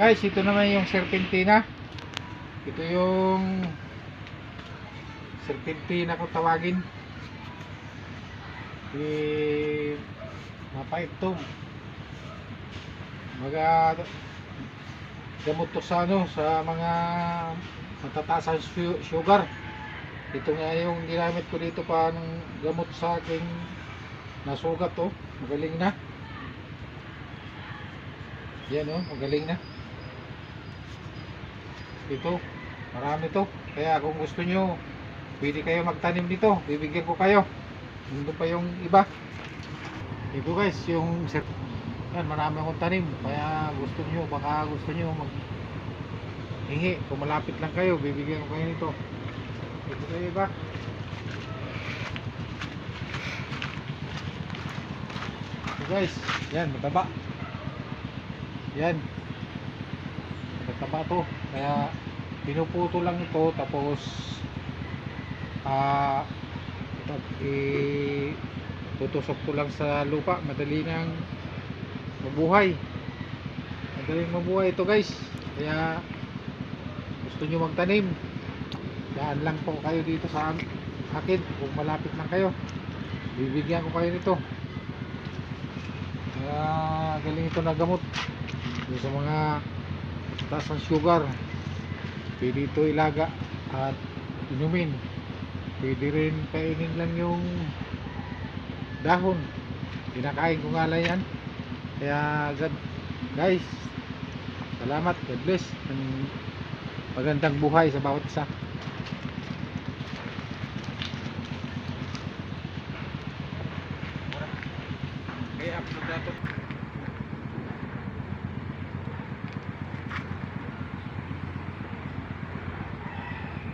Guys, ito naman yung serpentina. Ito yung serpentina kung tawagin. Mapait to. Gamot to sa sa mga matataas ang sugar. Ito nga yung ginamit ko dito pa ng gamot sa aking nasugat to. Magaling na. Yan magaling na. Ito, marami to. Kaya kung gusto nyo, pwede kayo magtanim dito. Bibigyan ko kayo. Nandun pa yung iba. Ito guys, yung yan, marami akong tanim. Kaya gusto nyo, baka gusto nyo hingi. Kung malapit lang kayo, bibigyan ko kayo nito. Ito kayo iba. Ito guys, yan, mataba. Yan. Mataba to. Kaya pinuputo lang ito. Tapos tutusok ko lang sa lupa. Madali nang mabuhay. Madaling mabuhay ito guys. Kaya gusto nyo magtanim, daan lang po kayo dito sa akin. Kung malapit lang kayo, bibigyan ko kayo nito. Kaya galing ito na gamot sa mga taas ng sugar. Pwede ito ilaga at inumin. Pwede rin kainin lang yung dahon. Kinakain ko nga lang yan. Kaya guys, salamat, God bless. Magandang buhay sa bawat isa. Kaya upload natin.